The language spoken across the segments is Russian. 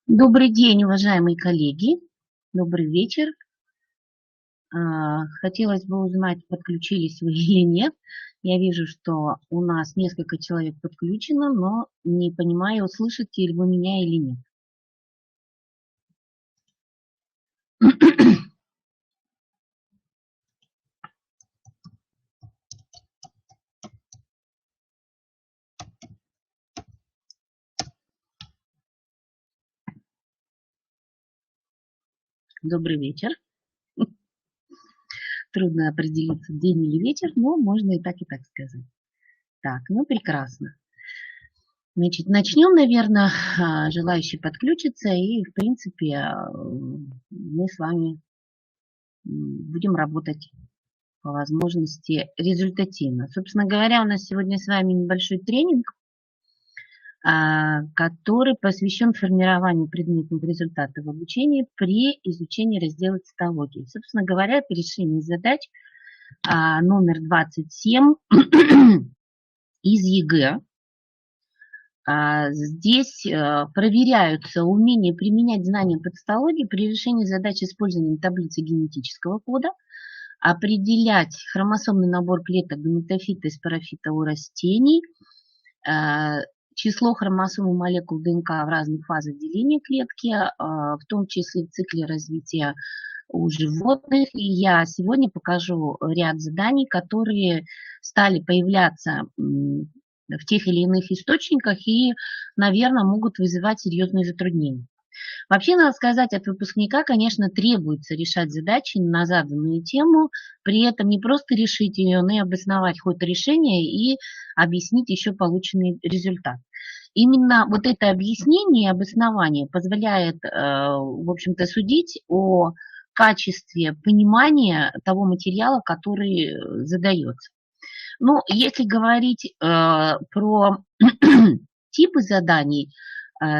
Добрый день, уважаемые коллеги. Добрый вечер. Хотелось бы узнать, подключились вы или нет. Я вижу, что у нас несколько человек подключено, но не понимаю, услышите ли вы меня или нет. Добрый вечер. Трудно определиться, день или вечер, но можно и так сказать. Так, ну прекрасно. Значит, начнем, наверное, желающие подключиться, и, в принципе, мы с вами будем работать по возможности результативно. Собственно говоря, у нас сегодня с вами небольшой тренинг, который посвящен формированию предметных результатов обучения при изучении раздела цитологии. Собственно говоря, это решение задач номер 27 из ЕГЭ. Здесь проверяются умения применять знания по цитологии при решении задач использованием таблицы генетического кода, определять хромосомный набор клеток гаметофита и спорофита у растений, число хромосом и молекул ДНК в разных фазах деления клетки, в том числе в цикле развития у животных. И я сегодня покажу ряд заданий, которые стали появляться в тех или иных источниках и, наверное, могут вызывать серьезные затруднения. Вообще, надо сказать, от выпускника, конечно, требуется решать задачи на заданную тему, при этом не просто решить ее, но и обосновать ход решения и объяснить еще полученный результат. Именно вот это объяснение и обоснование позволяет, в общем-то, судить о качестве понимания того материала, который задается. Ну, если говорить про типы заданий,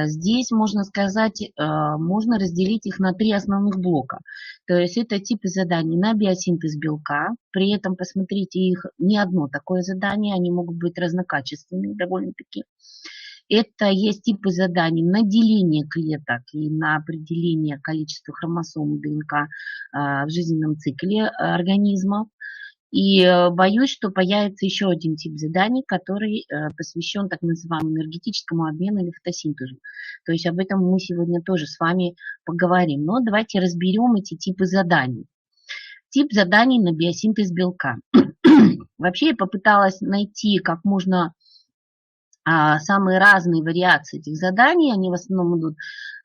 здесь, можно сказать, можно разделить их на три основных блока. То есть это типы заданий на биосинтез белка. При этом, посмотрите, их не одно такое задание, они могут быть разнокачественными довольно-таки. Это есть типы заданий на деление клеток и на определение количества хромосом и ДНК в жизненном цикле организма. И боюсь, что появится еще один тип заданий, который посвящен так называемому энергетическому обмену или фотосинтезу. То есть об этом мы сегодня тоже с вами поговорим. Но давайте разберем эти типы заданий. Тип заданий на биосинтез белка. Вообще я попыталась найти как можно самые разные вариации этих заданий. Они в основном идут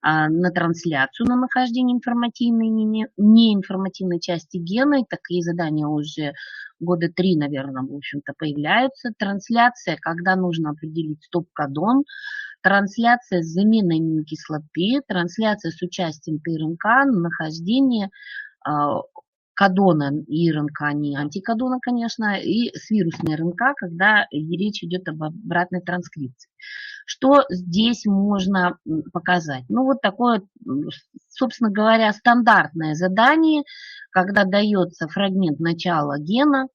на трансляцию, на нахождение информативной и неинформативной части гена. И такие задания уже года 3, наверное, в общем-то, появляются. Трансляция, когда нужно определить стоп-кодон. Трансляция с заменой аминокислоты. Трансляция с участием ТРНК на нахождение кодона и РНК, не антикодона, конечно, и с вирусной РНК, когда речь идет об обратной транскрипции. Что здесь можно показать? Ну, вот такое, собственно говоря, стандартное задание, когда дается фрагмент начала гена,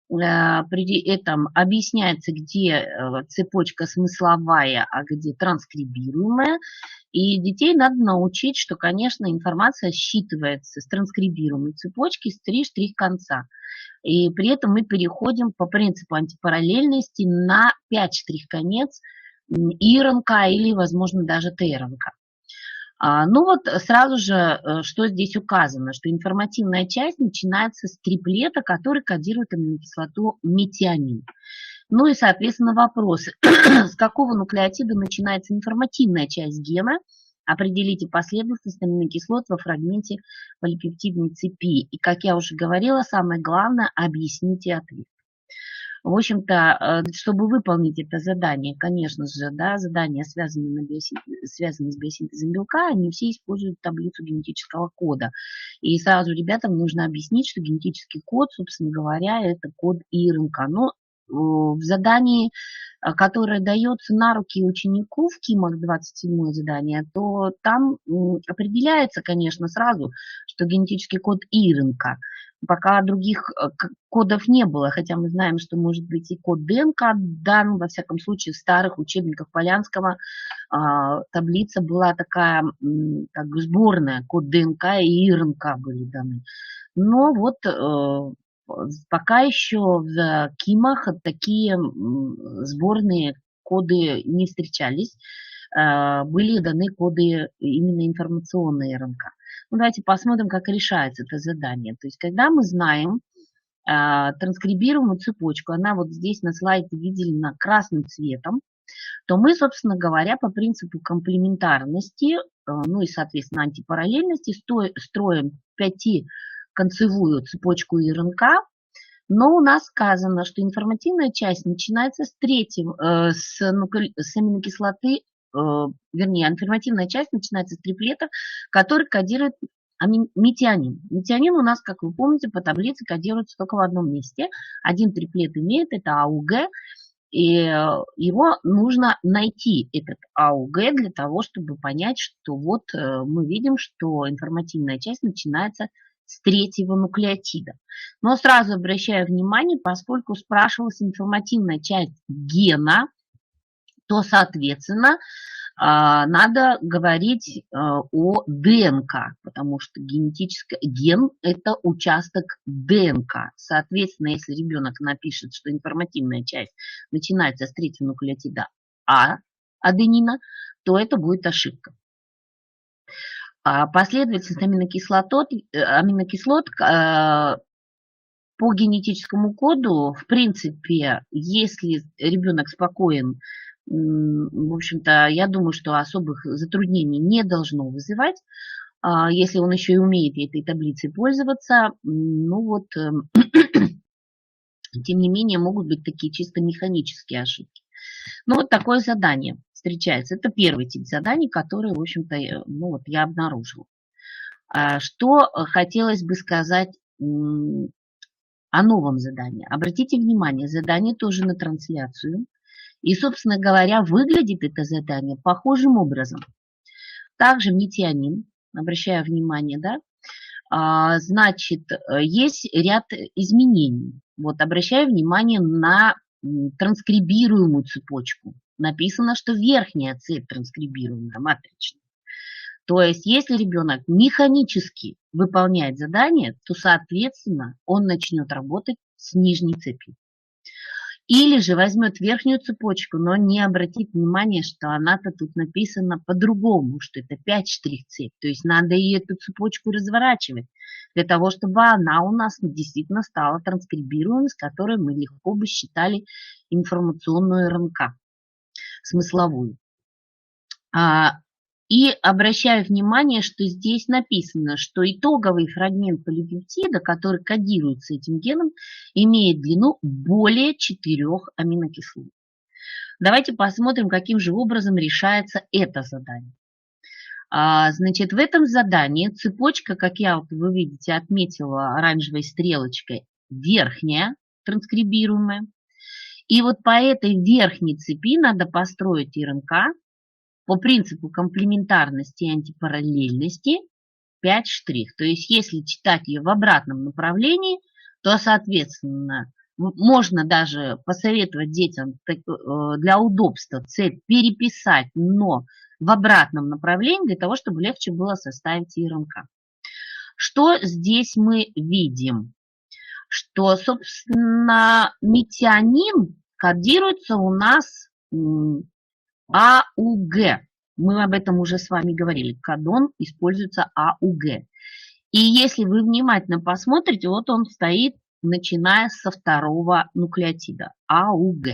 при этом объясняется, где цепочка смысловая, а где транскрибируемая. И детей надо научить, что, конечно, информация считывается с транскрибируемой цепочки с 3 штрих-конца. И при этом мы переходим по принципу антипараллельности на 5 штрих-конец ИРНК или, возможно, даже ТРНК. Ну вот сразу же, что здесь указано, что информативная часть начинается с триплета, который кодирует аминокислоту метионин. Ну и, соответственно, вопрос, с какого нуклеотида начинается информативная часть гена, определите последовательность аминокислот во фрагменте полипептидной цепи. И, как я уже говорила, самое главное, объясните ответ. В общем-то, чтобы выполнить это задание, конечно же, да, задания, связанные с биосинтезом белка, они все используют таблицу генетического кода. И сразу ребятам нужно объяснить, что генетический код, собственно говоря, это код ИРНК. Но в задании, которое дается на руки ученику в КИМах 27 задание, то там определяется, конечно, сразу, что генетический код ИРНК. Пока других кодов не было, хотя мы знаем, что может быть и код ДНК дан, во всяком случае, в старых учебниках Полянского таблица была такая, как бы сборная, код ДНК и ИРНК были даны. Но вот пока еще в КИМах такие сборные коды не встречались, были даны коды именно информационные РНК. Ну, давайте посмотрим, как решается это задание. То есть, когда мы знаем транскрибируемую цепочку, она вот здесь на слайде выделена красным цветом, то мы, собственно говоря, по принципу комплементарности, ну и, соответственно, антипараллельности строим пятиконцевую цепочку РНК, но у нас сказано, что информативная часть начинается с аминокислоты, вернее, информативная часть начинается с триплета, который кодирует метионин. Метионин у нас, как вы помните, по таблице кодируется только в одном месте. Один триплет имеет, это АУГ, и его нужно найти, этот АУГ, для того, чтобы понять, что вот мы видим, что информативная часть начинается с третьего нуклеотида. Но сразу обращаю внимание, поскольку спрашивалась информативная часть гена, то, соответственно, надо говорить о ДНК, потому что ген – это участок ДНК. Соответственно, если ребенок напишет, что информативная часть начинается с третьего нуклеотида аденина, то это будет ошибка. Последовательность аминокислот по генетическому коду, в принципе, если ребенок спокоен, в общем-то, я думаю, что особых затруднений не должно вызывать, если он еще и умеет этой таблицей пользоваться. Ну вот, тем не менее, могут быть такие чисто механические ошибки. Ну вот такое задание встречается. Это первый тип заданий, который, в общем-то, ну вот я обнаружила. Что хотелось бы сказать о новом задании. Обратите внимание, задание тоже на трансляцию. И, собственно говоря, выглядит это задание похожим образом. Также метионин, обращаю внимание, да, значит, есть ряд изменений. Вот обращаю внимание на транскрибируемую цепочку. Написано, что верхняя цепь транскрибируемая, матричная. То есть, если ребенок механически выполняет задание, то, соответственно, он начнет работать с нижней цепью. Или же возьмет верхнюю цепочку, но не обратит внимания, что она-то тут написана по-другому, что это 5 штрих-цепь. То есть надо и эту цепочку разворачивать, для того, чтобы она у нас действительно стала транскрибируемой, с которой мы легко бы считали информационную РНК, смысловую. И обращаю внимание, что здесь написано, что итоговый фрагмент полипептида, который кодируется этим геном, имеет длину более 4 аминокислот. Давайте посмотрим, каким же образом решается это задание. Значит, в этом задании цепочка, как я, вы видите, отметила оранжевой стрелочкой, верхняя, транскрибируемая. И вот по этой верхней цепи надо построить РНК, по принципу комплементарности и антипараллельности 5 штрих. То есть, если читать ее в обратном направлении, то, соответственно, можно даже посоветовать детям для удобства цепь переписать, но в обратном направлении, для того, чтобы легче было составить РНК. Что здесь мы видим? Что, собственно, метионин кодируется у нас АУГ. Мы об этом уже с вами говорили. Кодон используется АУГ. И если вы внимательно посмотрите, вот он стоит, начиная со второго нуклеотида, АУГ.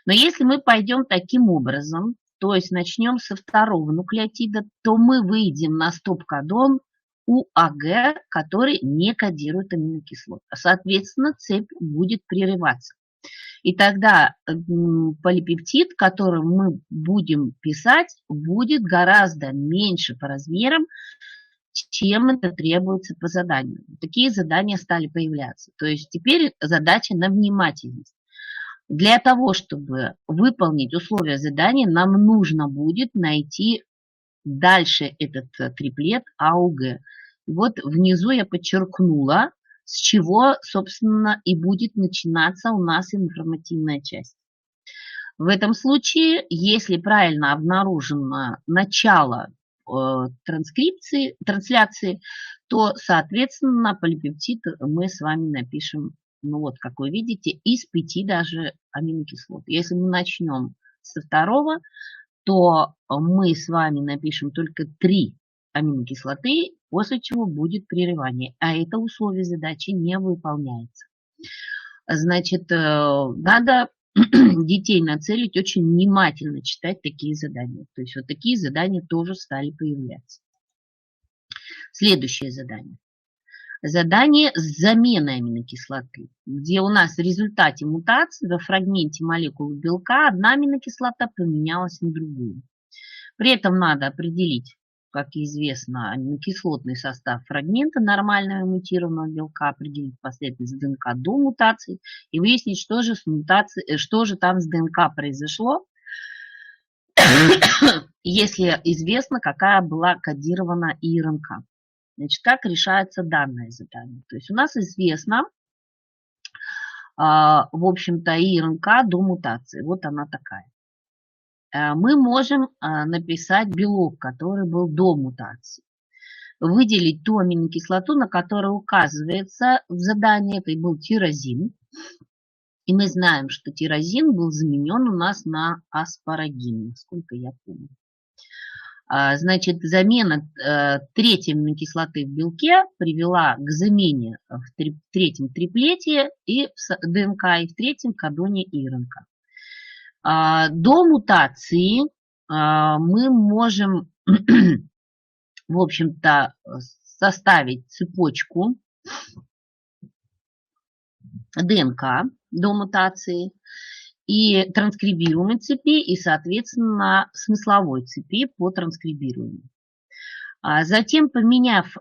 Но если мы пойдем таким образом, то есть начнем со второго нуклеотида, то мы выйдем на стоп-кодон УАГ, который не кодирует аминокислот. Соответственно, цепь будет прерываться. И тогда полипептид, который мы будем писать, будет гораздо меньше по размерам, чем это требуется по заданию. Такие задания стали появляться. То есть теперь задача на внимательность. Для того, чтобы выполнить условия задания, нам нужно будет найти дальше этот триплет АУГ. Вот внизу я подчеркнула, с чего, собственно, и будет начинаться у нас информативная часть. В этом случае, если правильно обнаружено начало трансляции, то, соответственно, полипептид мы с вами напишем, ну вот, как вы видите, из 5 даже аминокислот. Если мы начнем со второго, то мы с вами напишем только 3 аминокислоты, после чего будет прерывание. А это условие задачи не выполняется. Значит, надо детей нацелить очень внимательно читать такие задания. То есть вот такие задания тоже стали появляться. Следующее задание. Задание с заменой аминокислоты, где у нас в результате мутации во фрагменте молекулы белка одна аминокислота поменялась на другую. При этом надо определить, как известно, аминокислотный состав фрагмента нормального мутированного белка, определить последовательность ДНК до мутации и выяснить, что же там с ДНК произошло, если известно, какая была кодирована ИРНК. Значит, как решается данное задание? То есть у нас известно, в общем-то, ИРНК до мутации. Вот она такая. Мы можем написать белок, который был до мутации. Выделить ту аминокислоту, на которую указывается в задании, это и был тирозин. И мы знаем, что тирозин был заменен у нас на аспарагин, насколько я помню. Значит, замена третьей аминокислоты в белке привела к замене в третьем триплете и в ДНК, и в третьем кодоне ИРНК. До мутации мы можем, в общем-то, составить цепочку ДНК до мутации и транскрибируемой цепи, и, соответственно, смысловой цепи по транскрибируемой. Затем, поменяв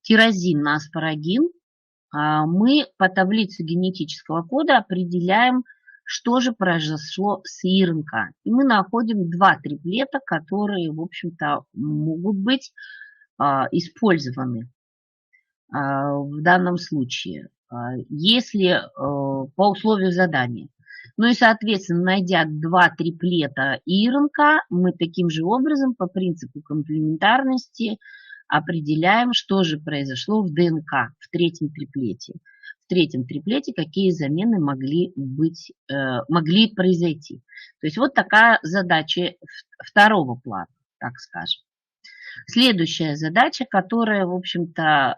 тирозин на аспарагин, мы по таблице генетического кода определяем, что же произошло с ИРНК. И мы находим 2 триплета, которые, в общем-то, могут быть использованы в данном случае, если по условию задания. Ну и, соответственно, найдя 2 триплета ИРНК, мы таким же образом по принципу комплементарности определяем, что же произошло в ДНК в третьем триплете. В третьем триплете какие замены могли произойти. То есть вот такая задача второго плана, так скажем. Следующая задача, которая, в общем-то,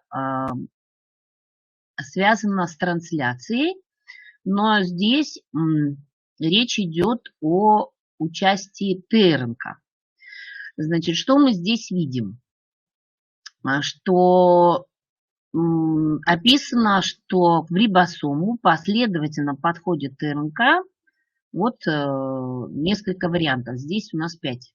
связана с трансляцией, но здесь речь идет о участии ТРНК. Значит, что мы здесь видим? Что описано, что в рибосому последовательно подходит ТРНК. Вот несколько вариантов. Здесь у нас 5.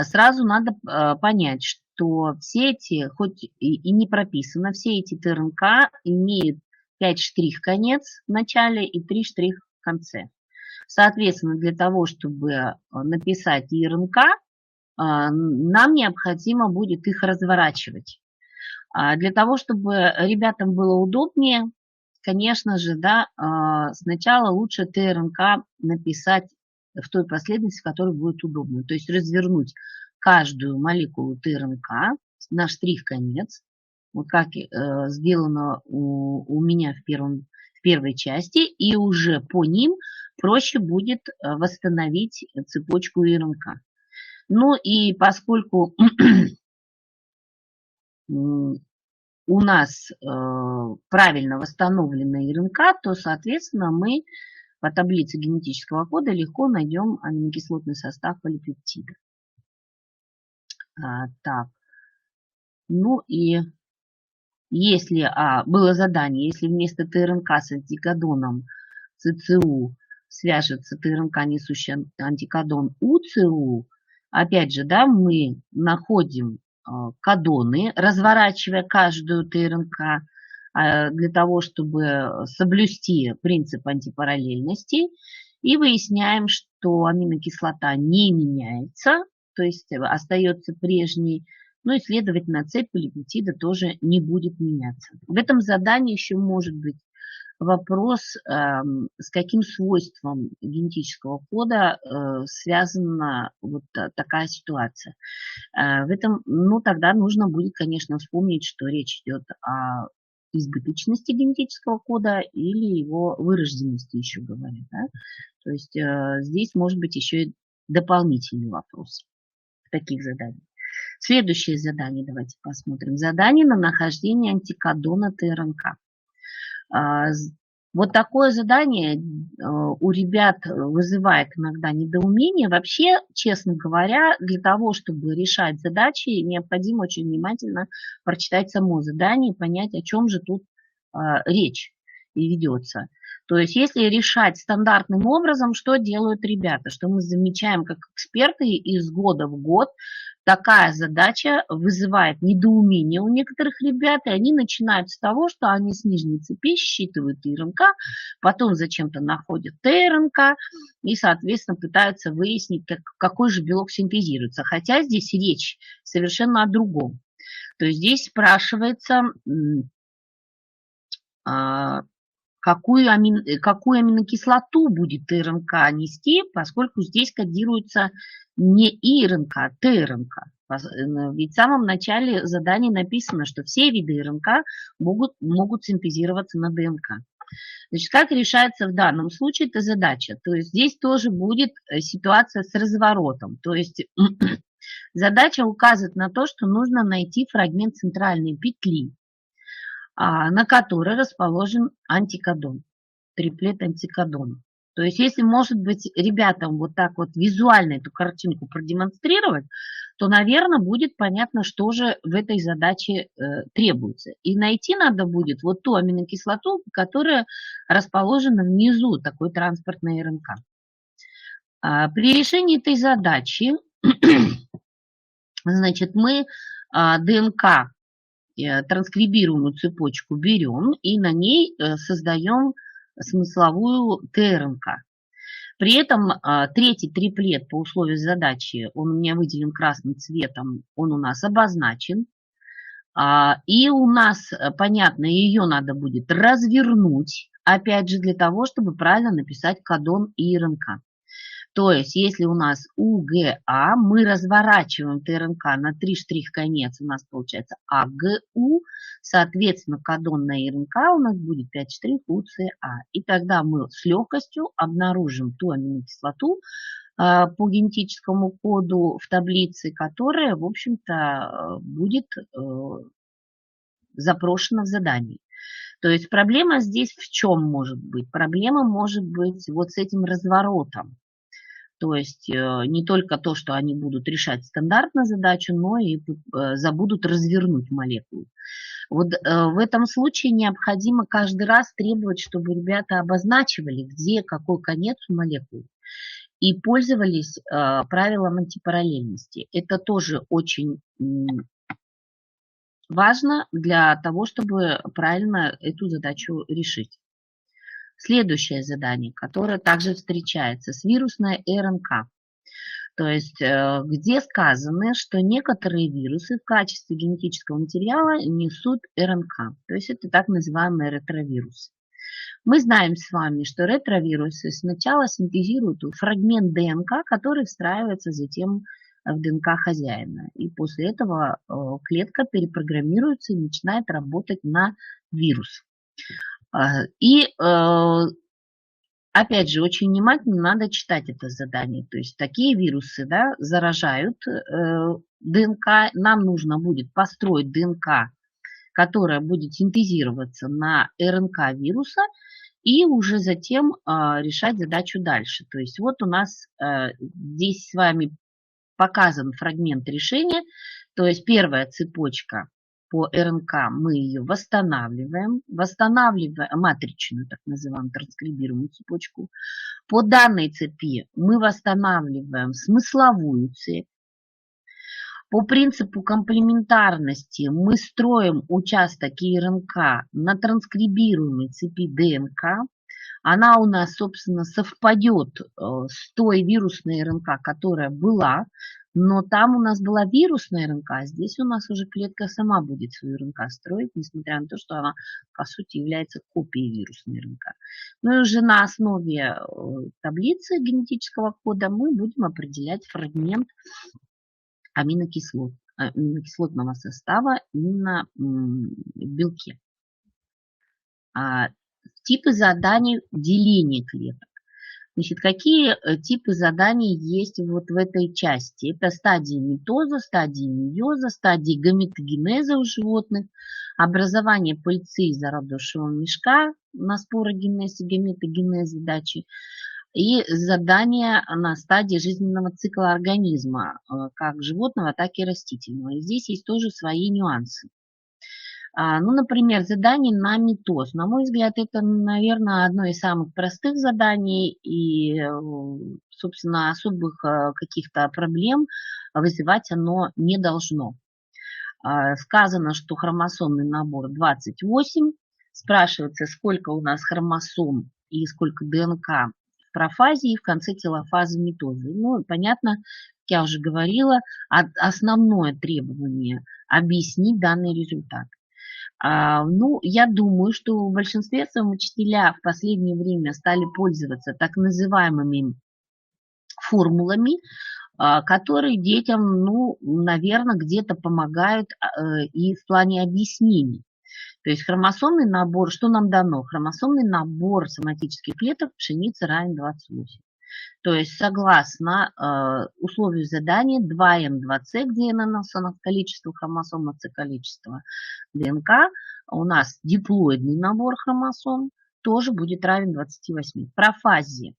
Сразу надо понять, что все эти, хоть и не прописано, все эти ТРНК имеют 5 штрих-конец в начале и 3 штрих в конце. Соответственно, для того, чтобы написать ИРНК, нам необходимо будет их разворачивать. Для того, чтобы ребятам было удобнее, конечно же, да, сначала лучше ТРНК написать в той последовательности, в которой будет удобно. То есть развернуть каждую молекулу ТРНК на штрих-конец, вот как сделано у меня в первой части, и уже по ним проще будет восстановить цепочку ИРНК. Ну и поскольку у нас правильно восстановлена ИРНК, то, соответственно, мы по таблице генетического кода легко найдем аминокислотный состав полипептида. Так, ну и если было задание, если вместо ТРНК с антикодоном ЦЦУ свяжется ТРНК, несущий антикодон УЦУ, опять же, да, мы находим кодоны, разворачивая каждую ТРНК, для того, чтобы соблюсти принцип антипараллельности, и выясняем, что аминокислота не меняется, то есть остается прежней, ну и, следовательно, цепь полипептида тоже не будет меняться. В этом задании еще может быть вопрос, с каким свойством генетического кода связана вот такая ситуация. В этом, ну, тогда нужно будет, конечно, вспомнить, что речь идет о избыточности генетического кода или его вырожденности, еще говорят. Да? То есть здесь может быть еще и дополнительный вопрос в таких заданиях. Следующее задание давайте посмотрим. Задание на нахождение антикодона ТРНК. Вот такое задание у ребят вызывает иногда недоумение. Вообще, честно говоря, для того, чтобы решать задачи, необходимо очень внимательно прочитать само задание и понять, о чем же тут речь и ведется. То есть, если решать стандартным образом, что делают ребята? Что мы замечаем как эксперты из года в год, такая задача вызывает недоумение у некоторых ребят, и они начинают с того, что они с нижней цепи считывают ИРНК, потом зачем-то находят ТРНК и, соответственно, пытаются выяснить, какой же белок синтезируется. Хотя здесь речь совершенно о другом. То есть здесь спрашивается, какую аминокислоту будет ТРНК нести, поскольку здесь кодируется не ИРНК, а ТРНК. Ведь в самом начале задания написано, что все виды РНК могут синтезироваться на ДНК. Значит, как решается в данном случае эта задача? То есть здесь тоже будет ситуация с разворотом. То есть задача указывает на то, что нужно найти фрагмент центральной петли, на которой расположен антикодон, триплет антикодона. То есть, если, может быть, ребятам вот так вот визуально эту картинку продемонстрировать, то, наверное, будет понятно, что же в этой задаче требуется. И найти надо будет вот ту аминокислоту, которая расположена внизу такой транспортной РНК. При решении этой задачи, значит, мы ДНК, транскрибируемую цепочку берем и на ней создаем смысловую ТРНК. При этом третий триплет по условию задачи, он у меня выделен красным цветом, он у нас обозначен. И у нас, понятно, ее надо будет развернуть, опять же, для того, чтобы правильно написать кодон ИРНК. То есть, если у нас УГА, мы разворачиваем ТРНК на 3 штрих-конец, у нас получается АГУ, соответственно, кодон на ИРНК у нас будет 5 штрих УЦА. И тогда мы с легкостью обнаружим ту аминокислоту по генетическому коду в таблице, которая, в общем-то, будет запрошена в задании. То есть проблема здесь в чем может быть? Проблема может быть вот с этим разворотом. То есть не только то, что они будут решать стандартную задачу, но и забудут развернуть молекулу. Вот в этом случае необходимо каждый раз требовать, чтобы ребята обозначивали, где какой конец у молекулы, и пользовались правилом антипараллельности. Это тоже очень важно для того, чтобы правильно эту задачу решить. Следующее задание, которое также встречается, с вирусной РНК. То есть, где сказано, что некоторые вирусы в качестве генетического материала несут РНК. То есть, это так называемые ретровирусы. Мы знаем с вами, что ретровирусы сначала синтезируют фрагмент ДНК, который встраивается затем в ДНК хозяина. И после этого клетка перепрограммируется и начинает работать на вирус. И опять же, очень внимательно надо читать это задание. То есть такие вирусы, да, заражают ДНК. Нам нужно будет построить ДНК, которая будет синтезироваться на РНК вируса, и уже затем решать задачу дальше. То есть вот у нас здесь с вами показан фрагмент решения. То есть первая цепочка по РНК, мы ее восстанавливаем матричную, так называемую, транскрибируемую цепочку. По данной цепи мы восстанавливаем смысловую цепь. По принципу комплементарности мы строим участок РНК на транскрибируемой цепи ДНК. Она у нас, собственно, совпадет с той вирусной РНК, которая была, но там у нас была вирусная РНК, а здесь у нас уже клетка сама будет свою РНК строить, несмотря на то, что она, по сути, является копией вирусной РНК. Ну и уже на основе таблицы генетического кода мы будем определять фрагмент аминокислотного состава именно в белке. Типы заданий деления клеток. Значит, какие типы заданий есть вот в этой части? Это стадии митоза, стадии мейоза, стадии гаметогенеза у животных, образование пыльцы из зародышевого мешка на спорогенезе, гаметогенезе дачи, и задания на стадии жизненного цикла организма, как животного, так и растительного. И здесь есть тоже свои нюансы. Ну, например, задание на митоз. На мой взгляд, это, наверное, одно из самых простых заданий и, собственно, особых каких-то проблем вызывать оно не должно. Сказано, что хромосомный набор 28. Спрашивается, сколько у нас хромосом и сколько ДНК в профазе и в конце телофазы митоза. Ну, понятно, как я уже говорила, основное требование – объяснить данный результат. Ну, я думаю, что в большинстве своем учителя в последнее время стали пользоваться так называемыми формулами, которые детям, ну, наверное, где-то помогают и в плане объяснений. То есть хромосомный набор, что нам дано? Хромосомный набор соматических клеток пшеницы равен 28. То есть согласно условию задания 2М2С, где N количество хромосом, С количество ДНК, у нас диплоидный набор хромосом тоже будет равен 28. В профазе,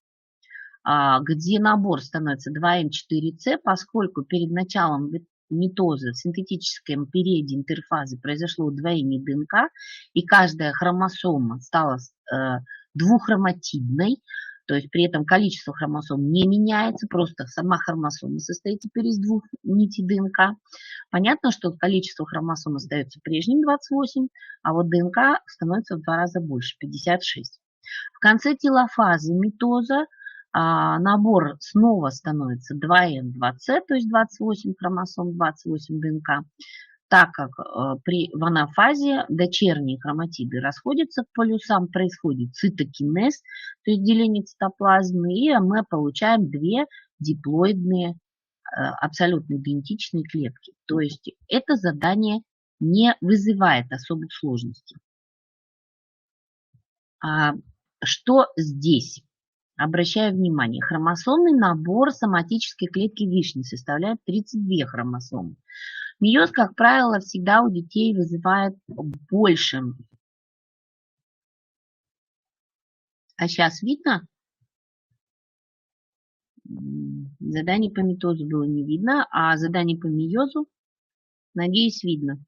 где набор становится 2М4С, поскольку перед началом митоза в синтетическом периоде интерфазы произошло удвоение ДНК, и каждая хромосома стала двуххроматидной, то есть при этом количество хромосом не меняется, просто сама хромосома состоит теперь из двух нитей ДНК. Понятно, что количество хромосом остается прежним 28, а вот ДНК становится в 2 раза больше, 56. В конце телофазы митоза набор снова становится 2М2С, то есть 28 хромосом, 28 ДНК, так как в анафазе дочерние хроматиды расходятся к полюсам, происходит цитокинез, то есть деление цитоплазмы, и мы получаем две диплоидные абсолютно идентичные клетки. То есть это задание не вызывает особых сложностей. Что здесь? Обращаю внимание, хромосомный набор соматической клетки вишни составляет 32 хромосомы. Мейоз, как правило, всегда у детей вызывает больше. А сейчас видно? Задание по митозу было не видно, а задание по мейозу, надеюсь, видно.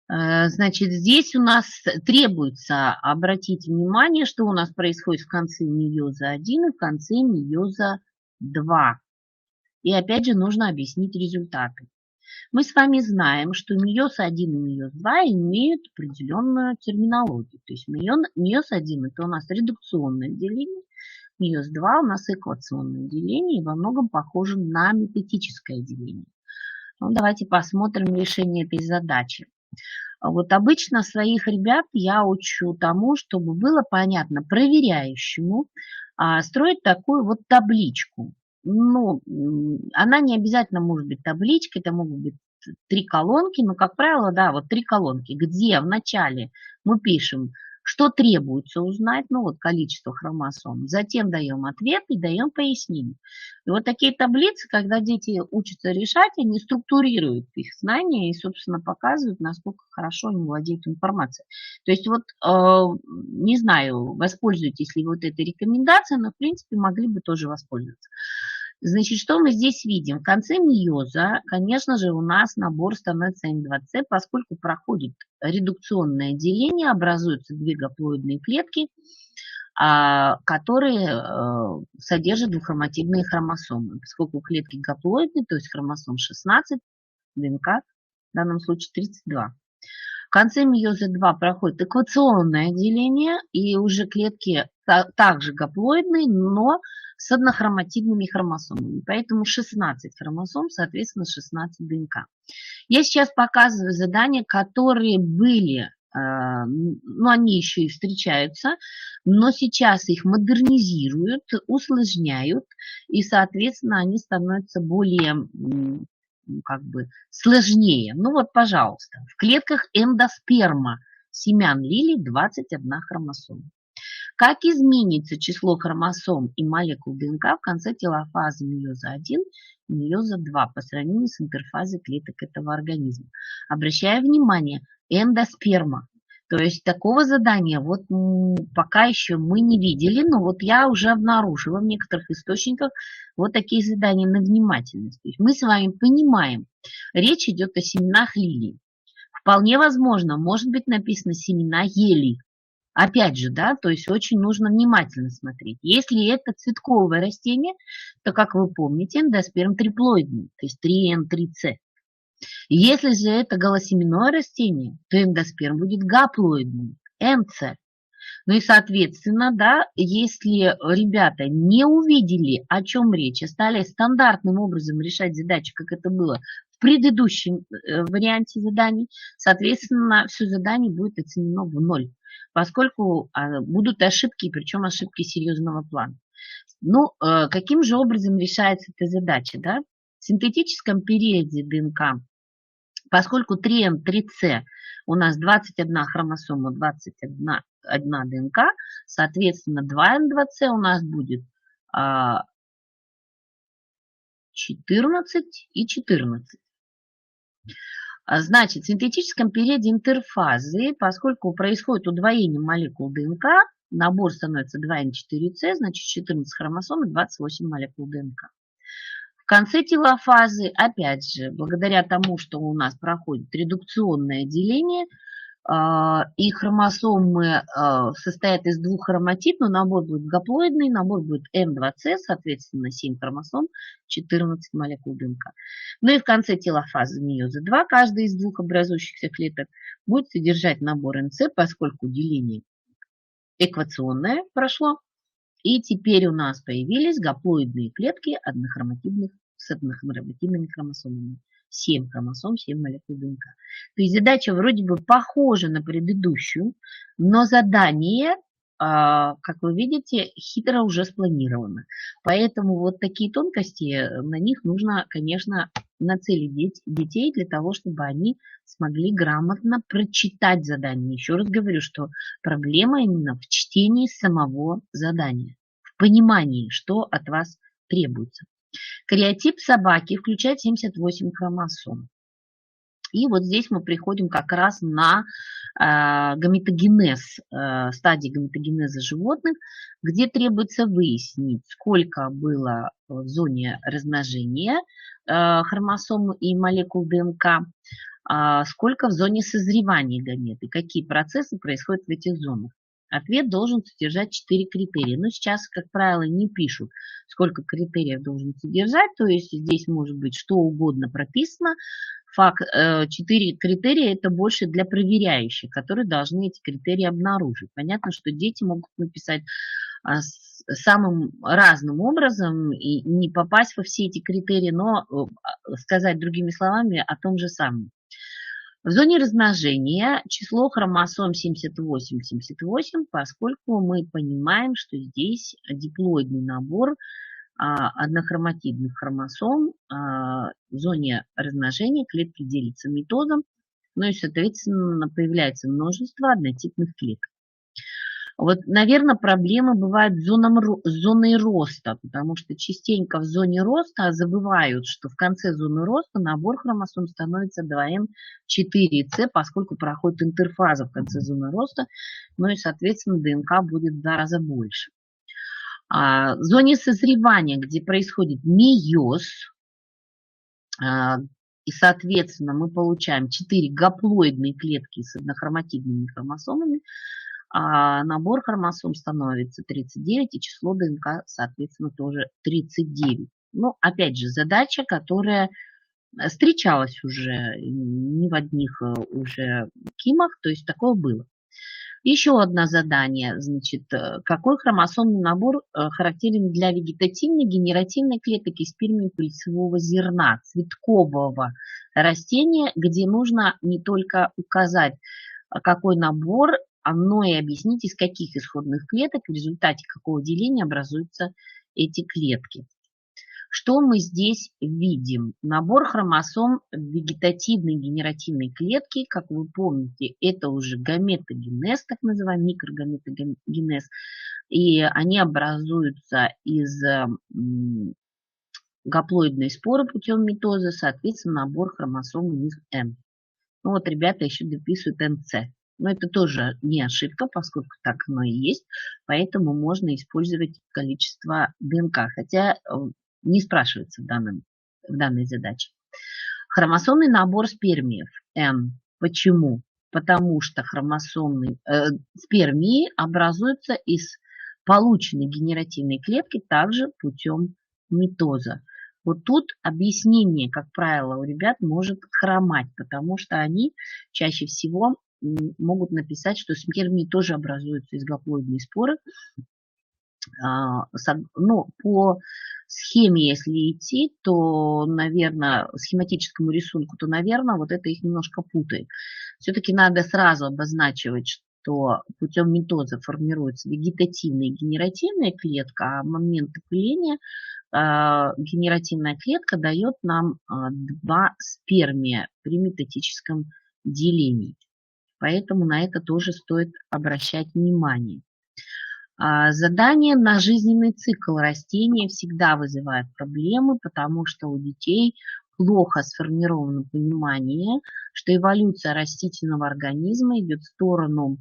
Значит, здесь у нас требуется обратить внимание, что у нас происходит в конце мейоза 1 и в конце мейоза 2. И опять же нужно объяснить результаты. Мы с вами знаем, что мейоз 1 и мейоз 2 имеют определенную терминологию. То есть мейоз 1 это у нас редукционное деление, мейоз 2 у нас эквационное деление и во многом похоже на метатическое деление. Ну, давайте посмотрим решение этой задачи. Вот обычно своих ребят я учу тому, чтобы было понятно проверяющему строить такую вот табличку. Ну, она не обязательно может быть табличкой, это могут быть 3 колонки, но, как правило, да, вот 3 колонки, где вначале мы пишем, что требуется узнать, ну вот количество хромосом, затем даем ответ и даем пояснение. И вот такие таблицы, когда дети учатся решать, они структурируют их знания и, собственно, показывают, насколько хорошо они владеют информацией. То есть вот, не знаю, воспользуетесь ли вот этой рекомендацией, но, в принципе, могли бы тоже воспользоваться. Значит, что мы здесь видим? В конце мейоза, конечно же, у нас набор становится N2C, поскольку проходит редукционное деление, образуются две гаплоидные клетки, которые содержат двуххроматидные хромосомы. Поскольку клетки гаплоидные, то есть хромосом 16, ДНК, в данном случае 32. В конце мейоза 2 проходит эквационное деление, и уже клетки также гаплоидные, но с однохроматидными хромосомами. Поэтому 16 хромосом, соответственно, 16 ДНК. Я сейчас показываю задания, которые были, ну, они еще и встречаются, но сейчас их модернизируют, усложняют, и, соответственно, они становятся более как бы сложнее. Ну вот, пожалуйста, в клетках эндосперма семян лилий 21 хромосома. Как изменится число хромосом и молекул ДНК в конце телофазы мейоза 1 и мейоза 2 по сравнению с интерфазой клеток этого организма? Обращаю внимание, эндосперма. То есть такого задания вот пока еще мы не видели, но вот я уже обнаружила в некоторых источниках вот такие задания на внимательность. То есть мы с вами понимаем, речь идет о семенах лилий. Вполне возможно, может быть написано семена ели. Опять же, да, то есть очень нужно внимательно смотреть. Если это цветковое растение, то, как вы помните, эндосперм триплоидный, то есть 3N, 3C. Если же это голосеменное растение, то эндосперм будет гаплоидным, NC. Ну и, соответственно, да, если ребята не увидели, о чем речь, и стали стандартным образом решать задачи, как это было в предыдущем варианте заданий, соответственно, все задание будет оценено в 0, поскольку будут ошибки, причем ошибки серьезного плана. Ну, каким же образом решается эта задача, да? В синтетическом периоде ДНК, поскольку 3N, 3C у нас 21 хромосома, 21 ДНК, соответственно, 2N2C у нас будет 14 и 14. Значит, в синтетическом периоде интерфазы, поскольку происходит удвоение молекул ДНК, набор становится 2N4C, значит 14 хромосом и 28 молекул ДНК. В конце телофазы, опять же, благодаря тому, что у нас проходит редукционное деление, и хромосомы состоят из двух хроматид, но набор будет гаплоидный, набор будет N2C, соответственно, 7 хромосом, 14 молекул ДНК. Ну и в конце телофазы мейоза 2 каждая из двух образующихся клеток будет содержать набор NC, поскольку деление эквационное прошло. И теперь у нас появились гаплоидные клетки с однохроматидными хромосомами. 7 хромосом, 7 молекул ДНК. То есть задача вроде бы похожа на предыдущую, но задание, как вы видите, хитро уже спланировано. Поэтому вот такие тонкости, на них нужно, конечно, нацелить детей для того, чтобы они смогли грамотно прочитать задание. Еще раз говорю, что проблема именно в чтении самого задания, в понимании, что от вас требуется. Кариотип собаки включает 78 хромосом. И вот здесь мы приходим как раз на гаметогенез, стадии гаметогенеза животных, где требуется выяснить, сколько было в зоне размножения хромосом и молекул ДНК, сколько в зоне созревания гамет и какие процессы происходят в этих зонах. Ответ должен содержать 4 критерия. Но сейчас, как правило, не пишут, сколько критериев должен содержать. То есть здесь может быть что угодно прописано. 4 критерия – это больше для проверяющих, которые должны эти критерии обнаружить. Понятно, что дети могут написать самым разным образом и не попасть во все эти критерии, но сказать другими словами о том же самом. В зоне размножения число хромосом 78-78, поскольку мы понимаем, что здесь диплоидный набор однохроматидных хромосом. В зоне размножения клетки делятся митозом, ну и, соответственно, появляется множество однотипных клеток. Вот, наверное, проблемы бывают с зоной роста, потому что частенько в зоне роста забывают, что в конце зоны роста набор хромосом становится 2N4C, поскольку проходит интерфаза в конце зоны роста, ну и, соответственно, ДНК будет в 2 раза больше. Зоне созревания, где происходит мейоз, и, соответственно, мы получаем 4 гаплоидные клетки с однохроматидными хромосомами, а набор хромосом становится 39, и число ДНК, соответственно, тоже 39. Ну, опять же, задача, которая встречалась уже не в одних уже кимах, то есть такое было. Еще одно задание, значит, какой хромосомный набор характерен для вегетативной генеративной клеток и спермии пыльцевого зерна, цветкового растения, где нужно не только указать, какой набор, но и объяснить, из каких исходных клеток, в результате какого деления образуются эти клетки. Что мы здесь видим? Набор хромосом вегетативной генеративной клетки, как вы помните, это уже гаметогенез, так называемый микрогаметогенез, и они образуются из гаплоидной споры путем митоза, соответственно, набор хромосом у них N. Ну вот ребята еще дописывают НЦ. Но это тоже не ошибка, поскольку так оно и есть, поэтому можно использовать количество ДНК, хотя не спрашивается в данной задаче. Хромосомный набор спермиев N. Почему? Потому что спермии образуются из полученной генеративной клетки также путем митоза. Вот тут объяснение, как правило, у ребят может хромать, потому что они чаще всего могут написать, что спермии тоже образуются из гаплоидной споры. Но по схеме, если идти, то, наверное, схематическому рисунку, то, наверное, вот это их немножко путает. Все-таки надо сразу обозначивать, что путем митоза формируется вегетативная и генеративная клетка, а в момент пыления генеративная клетка дает нам 2 спермия при метатическом делении. Поэтому на это тоже стоит обращать внимание. Задание на жизненный цикл растения всегда вызывает проблемы, потому что у детей плохо сформировано понимание, что эволюция растительного организма идет в сторону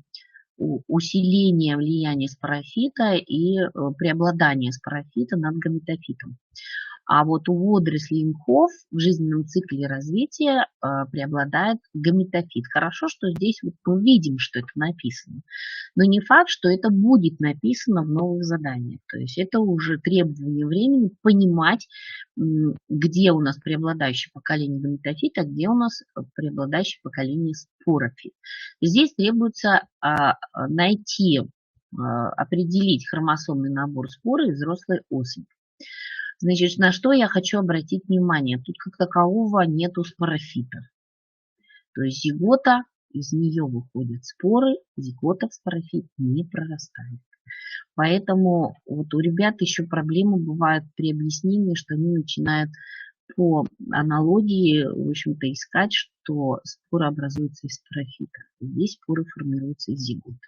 усиления влияния спорофита и преобладания спорофита над гаметофитом. А вот у водорослей и мхов в жизненном цикле развития преобладает гаметофит. Хорошо, что здесь вот мы видим, что это написано. Но не факт, что это будет написано в новых заданиях. То есть это уже требование времени понимать, где у нас преобладающее поколение гаметофита, а где у нас преобладающее поколение спорофит. Здесь требуется найти, определить хромосомный набор споры из взрослой особи. Значит, на что я хочу обратить внимание? Тут как такового нету спорофита. То есть зигота, из нее выходят споры, зигота в спорофит не прорастает. Поэтому вот у ребят еще проблемы бывают при объяснении, что они начинают по аналогии, в общем-то, искать, что споры образуются из спорофита. Здесь споры формируются из зиготы.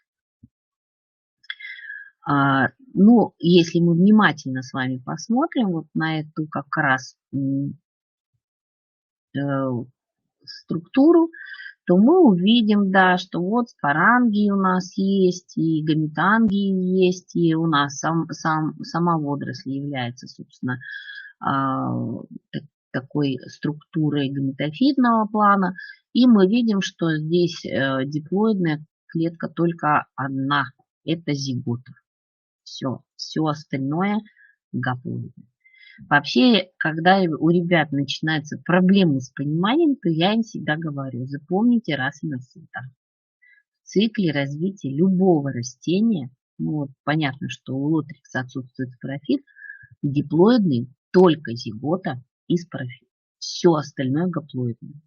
Ну, если мы внимательно с вами посмотрим вот на эту как раз структуру, то мы увидим, да, что вот спорангии у нас есть, и гаметангии есть, и у нас сама водоросль является, собственно, такой структурой гаметофитного плана. И мы видим, что здесь диплоидная клетка только одна, это зигота. Все остальное гаплоидное. Вообще, когда у ребят начинаются проблемы с пониманием, то я им всегда говорю, запомните раз и навсегда. В цикле развития любого растения, ну вот понятно, что у лотрикса отсутствует спорофит, диплоидный только зигота и спорофит. Все остальное гаплоидное.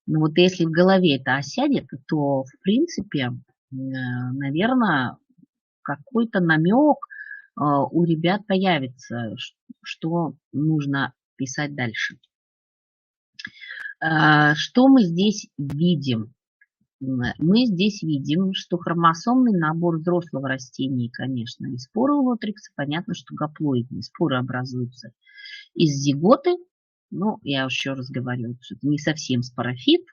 Но вот если в голове это осядет, то в принципе, наверное, какой-то намек у ребят появится, что нужно писать дальше. Что мы здесь видим? Мы здесь видим, что хромосомный набор взрослого растения, конечно, и споры у лотрикса, понятно, что гаплоидные споры образуются из зиготы. Ну, я еще раз говорю, что это не совсем спорофит.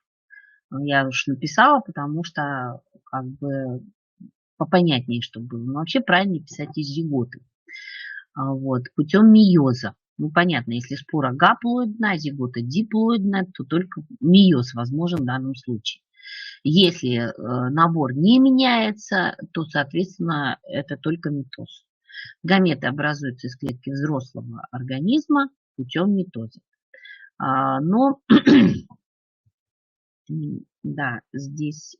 Я уж написала, потому что как бы попонятнее, чтобы было. Но вообще правильно писать из зиготы. вот, путем мейоза. Ну, понятно, если спора гаплоидная, зигота диплоидная, то только мейоз возможен в данном случае. Если набор не меняется, то, соответственно, это только митоз. Гаметы образуются из клетки взрослого организма путем митоза. Но, да, здесь,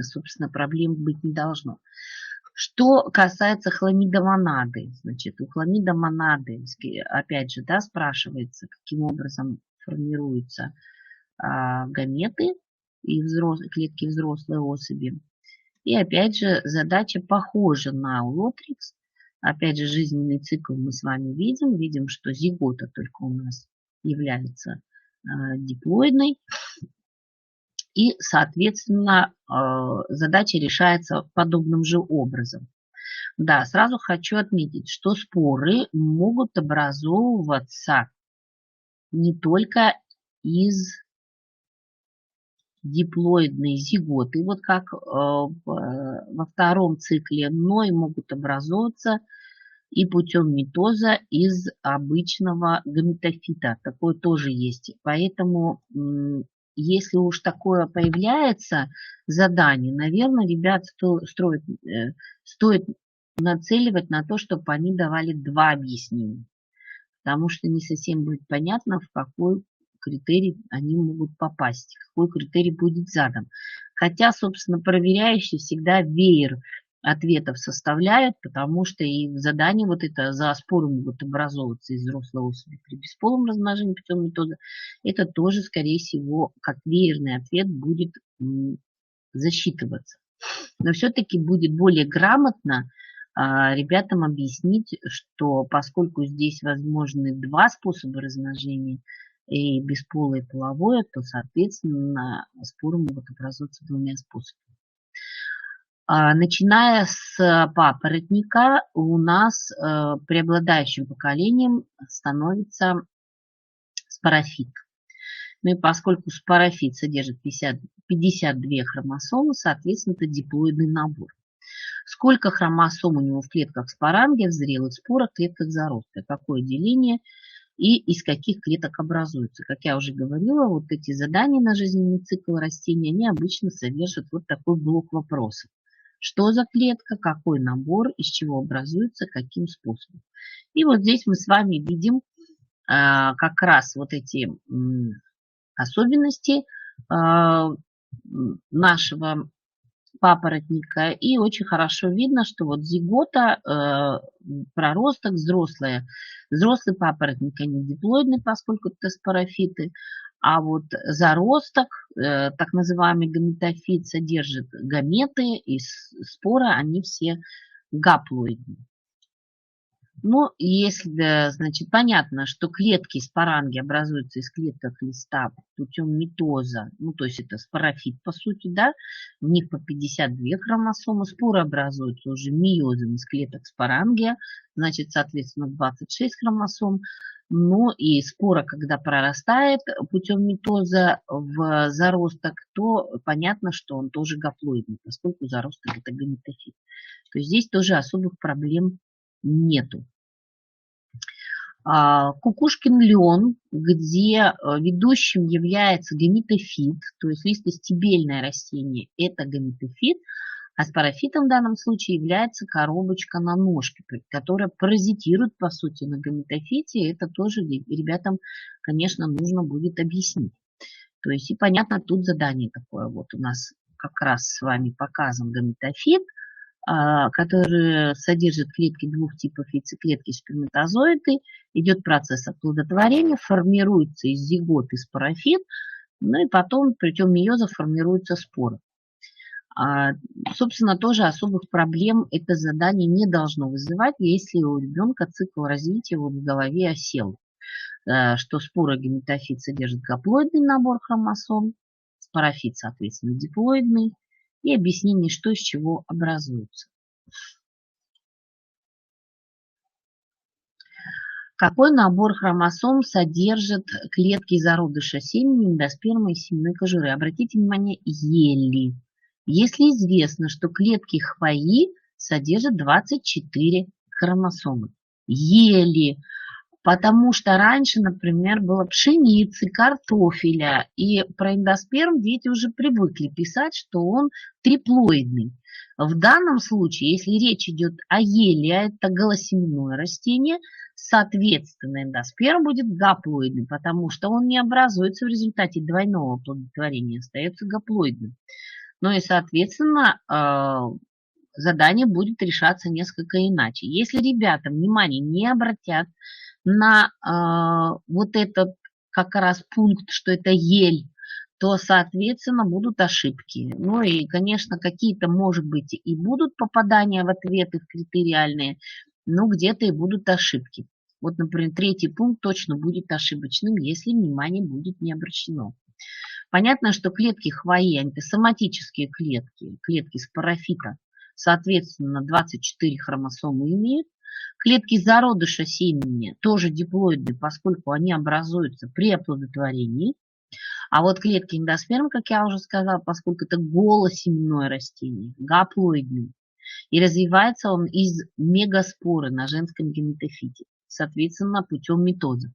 собственно, проблем быть не должно. Что касается хламидомонады, значит, у хламидомонады, опять же, да, спрашивается, каким образом формируются гаметы и клетки взрослой особи. И опять же, задача похожа на лотрикс. Опять же, жизненный цикл мы с вами видим, что зигота только у нас является диплоидной. И, соответственно, задача решается подобным же образом. Да, сразу хочу отметить, что споры могут образовываться не только из диплоидной зиготы, вот как во втором цикле, но и могут образовываться и путем митоза из обычного гаметофита. Такое тоже есть. Поэтому, если уж такое появляется задание, наверное, ребят стоит нацеливать на то, чтобы они давали два объяснения. Потому что не совсем будет понятно, в какой критерий они могут попасть, какой критерий будет задан. Хотя, собственно, проверяющие всегда веер ответов составляют, потому что и в задании вот это за споры могут образовываться из взрослой особи при бесполом размножении путем метода. Это тоже, скорее всего, как веерный ответ будет засчитываться. Но все-таки будет более грамотно ребятам объяснить, что поскольку здесь возможны два способа размножения, и бесполое и половое, то, соответственно, споры могут образоваться двумя способами. Начиная с папоротника у нас преобладающим поколением становится спорофит. Ну и поскольку спорофит содержит 52 хромосомы, соответственно, это диплоидный набор. Сколько хромосом у него в клетках спорангия, в зрелых спорах, клетках зародка, какое деление и из каких клеток образуются. Как я уже говорила, вот эти задания на жизненный цикл растения, они обычно содержат вот такой блок вопросов. Что за клетка, какой набор, из чего образуется, каким способом. И вот здесь мы с вами видим как раз вот эти особенности нашего папоротника. И очень хорошо видно, что вот зигота, проросток, взрослый папоротник, они диплоидный, поскольку это спорофиты, а вот заросток, так называемый гаметофит, содержит гаметы, и споры, они все гаплоидные. Ну, если, значит, понятно, что клетки споранги образуются из клеток листа путем митоза, ну, то есть это спорофит, по сути, да, в них по 52 хромосомы, споры образуются уже мейозом из клеток спорангия, значит, соответственно, 26 хромосом, ну, и спора, когда прорастает путем митоза в заросток, то понятно, что он тоже гаплоидный, поскольку заросток это гаметофит. То есть здесь тоже особых проблем нету. Кукушкин лен, где ведущим является гаметофит, то есть листостебельное растение, это гаметофит, а спорофитом в данном случае является коробочка на ножке, которая паразитирует, по сути, на гаметофите. Это тоже ребятам, конечно, нужно будет объяснить. То есть, и понятно, тут задание такое. Вот у нас как раз с вами показан гаметофит, который содержит клетки двух типов яйцеклетки, сперматозоиды. Идет процесс оплодотворения, формируется из зиготы спорофит, ну и потом путем мейоза формируются споры. Собственно, тоже особых проблем это задание не должно вызывать, если у ребенка цикл развития вот в голове осел, что спорогаметофит содержит гаплоидный набор хромосом, спорофит, соответственно, диплоидный, и объяснение, что из чего образуется. Какой набор хромосом содержит клетки зародыша семени, эндоспермы и семенной кожуры? Обратите внимание, ели. Если известно, что клетки хвои содержат 24 хромосомы. ели, потому что раньше, например, было пшеницы, картофеля, и про эндосперм дети уже привыкли писать, что он триплоидный. В данном случае, если речь идет о еле, а это голосеменное растение, соответственно, эндосперм будет гаплоидный, потому что он не образуется в результате двойного оплодотворения, остается гаплоидным. Ну и, соответственно, задание будет решаться несколько иначе. Если ребята внимание не обратят на вот этот как раз пункт, что это ель, то, соответственно, будут ошибки. Ну и, конечно, какие-то, может быть, и будут попадания в ответы в критериальные, но где-то и будут ошибки. Вот, например, третий пункт точно будет ошибочным, если внимание будет не обращено. Понятно, что клетки хвои, это соматические клетки, клетки спорофита, соответственно, 24 хромосомы имеют. Клетки зародыша семени тоже диплоидны, поскольку они образуются при оплодотворении. А вот клетки эндосперм, как я уже сказала, поскольку это голосеменное растение, гаплоидный, и развивается он из мегаспоры на женском геметофите, соответственно, путем митоза.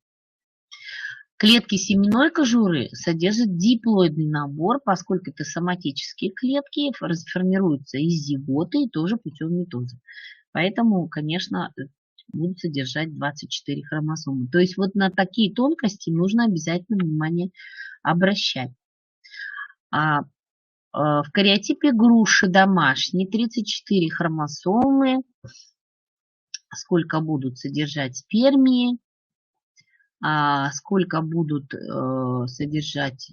Клетки семенной кожуры содержат диплоидный набор, поскольку это соматические клетки, формируются из зиготы и тоже путем митоза. Поэтому, конечно, будут содержать 24 хромосомы. То есть вот на такие тонкости нужно обязательно внимание обращать. В кариотипе груши домашней 34 хромосомы. Сколько будут содержать спермии, сколько будут содержать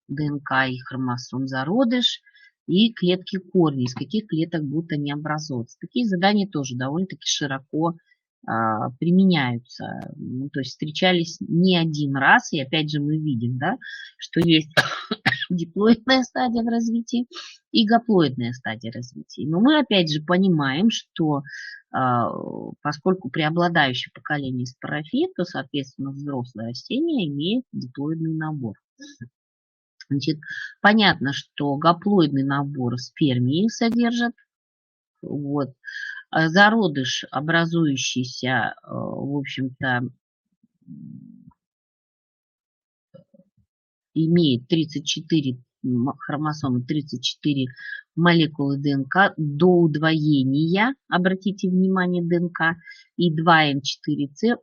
ДНК и хромосом зародыш и клетки корня, из каких клеток будут они образовываться. Такие задания тоже довольно-таки широко применяются. Ну, то есть встречались не один раз, и опять же мы видим, да, что есть диплоидная стадия в развитии и гаплоидная стадия развития. Но мы опять же понимаем, что поскольку преобладающее поколение спорофит, то, соответственно, взрослое растение имеет диплоидный набор. Значит, понятно, что гаплоидный набор спермии содержит. Вот. Зародыш, образующийся, в общем-то, имеет 34 хромосомы, 34 молекулы ДНК до удвоения, обратите внимание, ДНК, и 2Н4С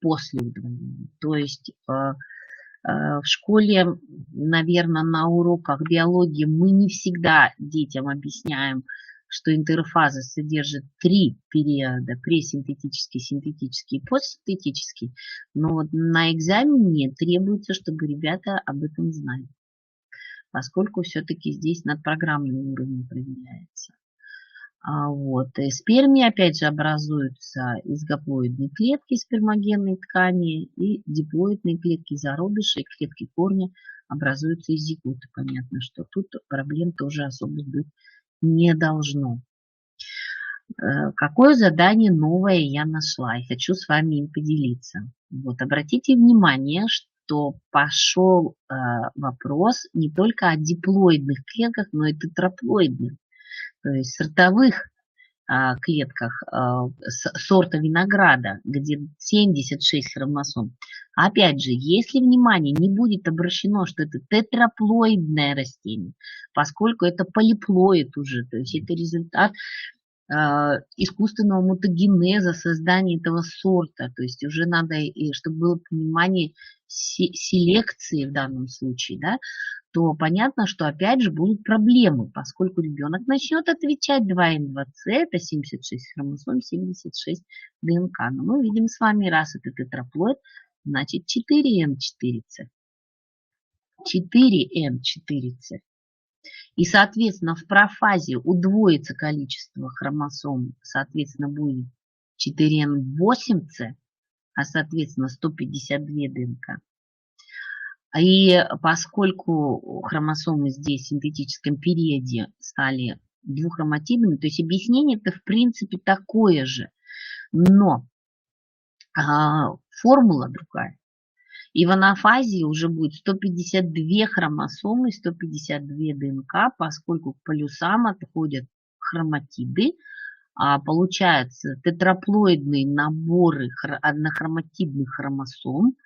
после удвоения. То есть в школе, наверное, на уроках биологии мы не всегда детям объясняем, что интерфазы содержат 3 периода: пресинтетический, синтетический и постсинтетический. Но вот на экзамене требуется, чтобы ребята об этом знали, поскольку все-таки здесь надпрограммный уровень проверяется. Вот. И спермии, опять же, образуются из гаплоидной клетки спермогенной ткани, и диплоидные клетки зародыша и клетки корня образуются из зиготы. Понятно, что тут проблем тоже особо быть не должно. Какое задание новое я нашла и хочу с вами им поделиться. Вот, обратите внимание, что пошел вопрос не только о диплоидных клетках, но и тетраплоидных, то есть сортовых клетках сорта винограда, где 76 хромосом. Опять же, если внимание не будет обращено, что это тетраплоидное растение, поскольку это полиплоид уже, то есть это результат искусственного мутагенеза, создания этого сорта, то есть уже надо, чтобы было понимание селекции в данном случае, да, то понятно, что опять же будут проблемы, поскольку ребенок начнет отвечать 2Н2С, это 76 хромосом, 76 ДНК. Но мы видим с вами, раз это тетраплоид, значит 4Н4С. 4Н4С. И, соответственно, в профазе удвоится количество хромосом, соответственно, будет 4Н8С, а, соответственно, 152 ДНК. И поскольку хромосомы здесь в синтетическом периоде стали двуххроматидными, то есть объяснение это в принципе такое же, но формула другая. И в анафазе уже будет 152 хромосомы, 152 ДНК, поскольку к полюсам отходят хроматиды, получается тетраплоидные наборы однохроматидных хромосом,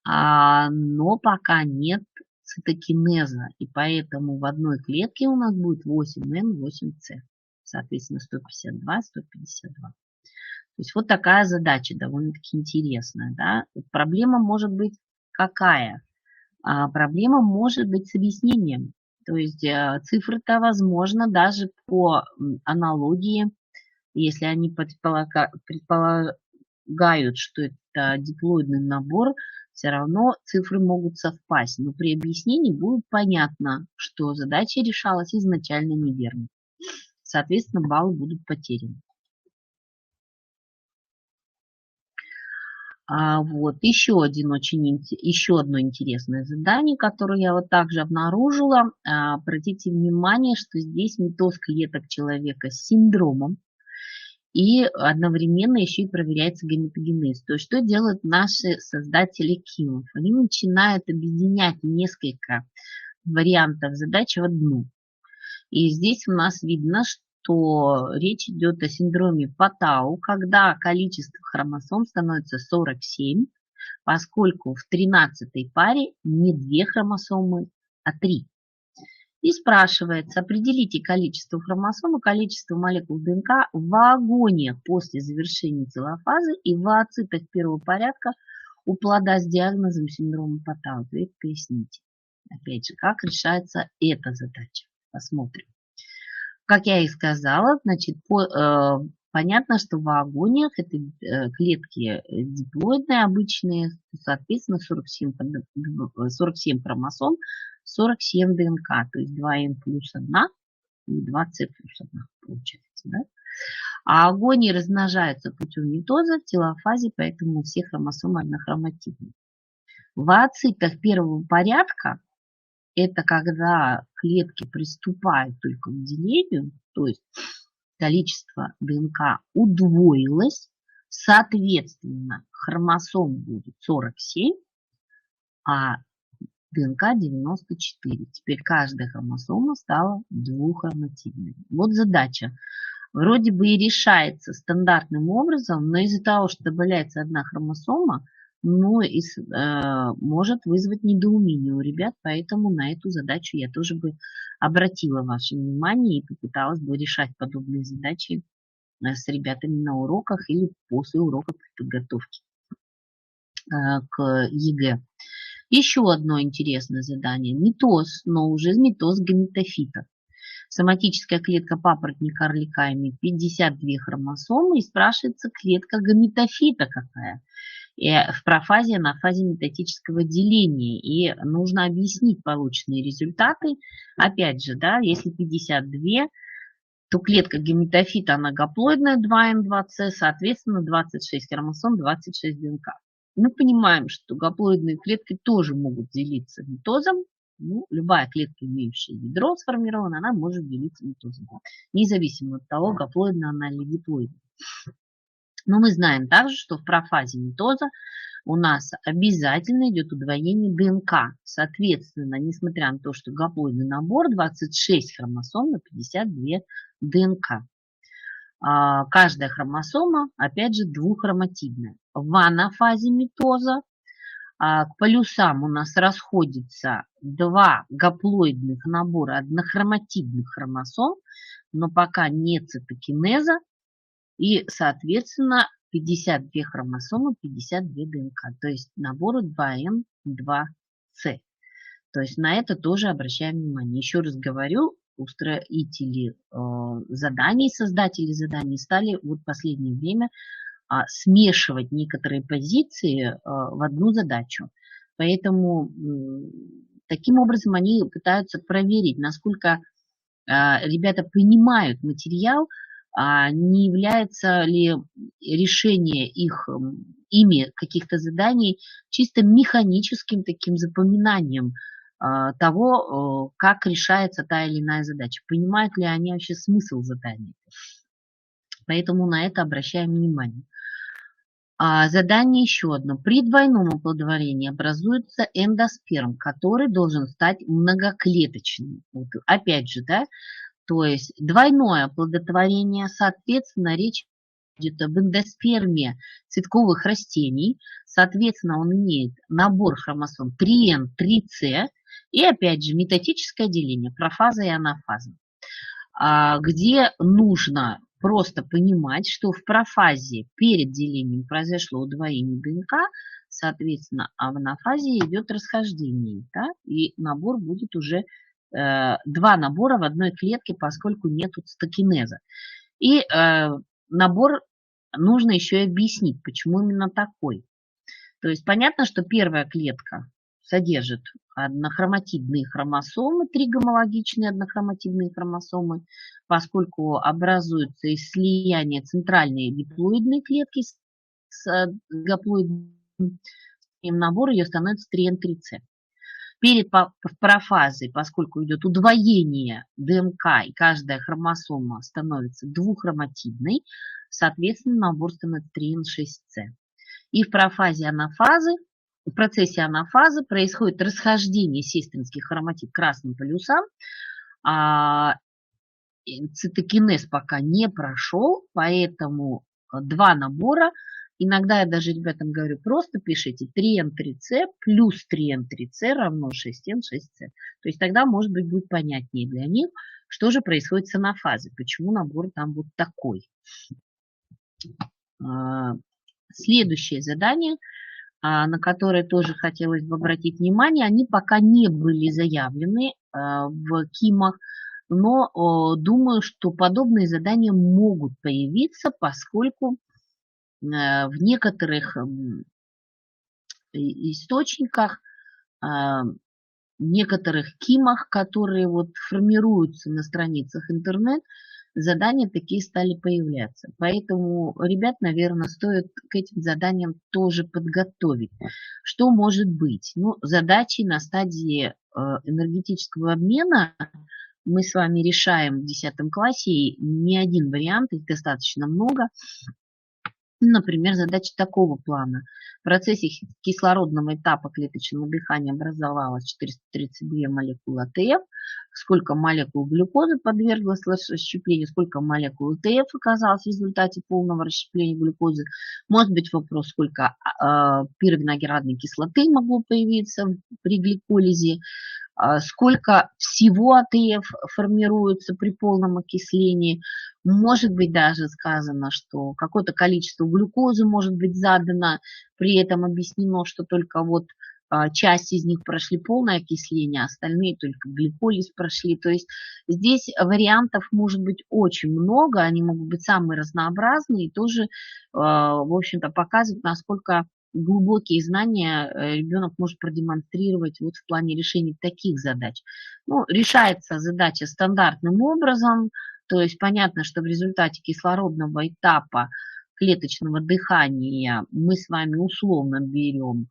но пока нет цитокинеза, и поэтому в одной клетке у нас будет 8N, 8C, соответственно 152, 152. То есть вот такая задача довольно-таки интересная. Да? Проблема может быть какая? Проблема может быть с объяснением. То есть цифры-то, возможно, даже по аналогии, если они предполагают, что это диплоидный набор, все равно цифры могут совпасть. Но при объяснении будет понятно, что задача решалась изначально неверно. Соответственно, баллы будут потеряны. Вот еще одно интересное задание, которое я вот также обнаружила. Обратите внимание, что здесь митоз клеток человека с синдромом, и одновременно еще и проверяется гаметогенез. То есть что делают наши создатели КИМов? Они начинают объединять несколько вариантов задачи в одну. И здесь у нас видно, что речь идет о синдроме Патау, когда количество хромосом становится 47, поскольку в 13-й паре не 2 хромосомы, а 3. И спрашивается, определите количество хромосом и количество молекул ДНК в агониях после завершения телофазы и в ооцитах первого порядка у плода с диагнозом синдрома Патау. Теперь поясните. Опять же, как решается эта задача. Посмотрим. Как я и сказала, значит, понятно, что в агониях это клетки диплоидные, обычные, соответственно, 47 хромосом, 47 ДНК, то есть 2N плюс 1 и 2C плюс 1 получается. Да? А агонии размножаются путем митоза в телофазе, поэтому все хромосомы однохроматидны. В ооцитах первого порядка это когда клетки приступают только к делению, то есть количество ДНК удвоилось, соответственно, хромосом будет 47, а ДНК 94. Теперь каждая хромосома стала двуххроматидной. Вот задача. Вроде бы и решается стандартным образом, но из-за того, что добавляется одна хромосома, может вызвать недоумение у ребят, поэтому на эту задачу я тоже бы обратила ваше внимание и попыталась бы решать подобные задачи с ребятами на уроках или после уроков подготовки к ЕГЭ. Еще одно интересное задание. Митоз, но уже митоз гаметофита. Соматическая клетка папоротника орлика имеет 52 хромосомы, и спрашивается клетка гаметофита какая. И в профазе, на фазе метатического деления. И нужно объяснить полученные результаты. Опять же, да, если 52, то клетка гаметофита, она гаплоидная 2N2C, соответственно, 26 хромосом, 26 ДНК. Мы понимаем, что гаплоидные клетки тоже могут делиться митозом. Любая клетка, имеющая ядро сформировано, она может делиться митозом, независимо от того, гаплоидная она или диплоидная. Но мы знаем также, что в профазе митоза у нас обязательно идет удвоение ДНК. Соответственно, несмотря на то, что гаплоидный набор 26 хромосом на 52 ДНК. Каждая хромосома, опять же, двуххроматидная. В анафазе митоза к полюсам у нас расходятся 2 гаплоидных набора однохроматидных хромосом, но пока нет цитокинеза, и, соответственно, 52 хромосомы, 52 ДНК, то есть наборы 2N, 2C. То есть на это тоже обращаем внимание. Еще раз говорю, устроители заданий, создатели заданий стали вот в последнее время смешивать некоторые позиции в одну задачу. Поэтому таким образом они пытаются проверить, насколько ребята понимают материал, не является ли решение ими каких-то заданий чисто механическим таким запоминанием того, как решается та или иная задача. Понимают ли они вообще смысл задания. Поэтому на это обращаем внимание. Задание еще одно. При двойном оплодотворении образуется эндосперм, который должен стать многоклеточным. Вот, опять же, да, То есть двойное оплодотворение, соответственно, речь идет об эндосперме цветковых растений, соответственно, он имеет набор хромосом 3N, 3C и, опять же, метатическое деление, профаза и анафаза, где нужно просто понимать, что в профазе перед делением произошло удвоение ДНК, соответственно, а в анафазе идет расхождение, да, и набор будет уже два набора в одной клетке, поскольку нет стокинеза. И набор нужно еще и объяснить, почему именно такой. То есть понятно, что первая клетка содержит однохроматидные хромосомы, три гомологичные однохроматидные хромосомы, поскольку образуется из слияния центральной диплоидной клетки с гаплоидным набор, ее становится 3N3C. Перед профазой, поскольку идет удвоение ДНК, и каждая хромосома становится двуххроматидной, соответственно, набор становится 3N6C. И в профазе анафазы, в процессе анафазы происходит расхождение сестринских хроматид к красным полюсам, цитокинез пока не прошел, поэтому два набора. Иногда я даже ребятам говорю, просто пишите 3N3C плюс 3N3C равно 6N6C. То есть тогда, может быть, будет понятнее для них, что же происходит с анафазой, почему набор там вот такой. Следующее задание, на которое тоже хотелось бы обратить внимание, они пока не были заявлены в КИМах, но думаю, что подобные задания могут появиться, поскольку в некоторых источниках, некоторых КИМах, которые вот формируются на страницах интернет, задания такие стали появляться. Поэтому ребят, наверное, стоит к этим заданиям тоже подготовить. Что может быть? Ну, задачи на стадии энергетического обмена мы с вами решаем в 10 классе, и не один вариант, их достаточно много. Например, задача такого плана. В процессе кислородного этапа клеточного дыхания образовалось 432 молекулы АТФ. Сколько молекул глюкозы подверглось расщеплению, сколько молекул АТФ оказалось в результате полного расщепления глюкозы. Может быть вопрос, сколько пировиноградной кислоты могло появиться при гликолизе. Сколько всего АТФ формируется при полном окислении. Может быть даже сказано, что какое-то количество глюкозы может быть задано, при этом объяснено, что только вот часть из них прошли полное окисление, а остальные только гликолиз прошли. То есть здесь вариантов может быть очень много, они могут быть самые разнообразные и тоже, в общем-то, показывают, насколько глубокие знания ребенок может продемонстрировать вот в плане решения таких задач. Ну, решается задача стандартным образом, то есть понятно, что в результате кислородного этапа клеточного дыхания мы с вами условно берем,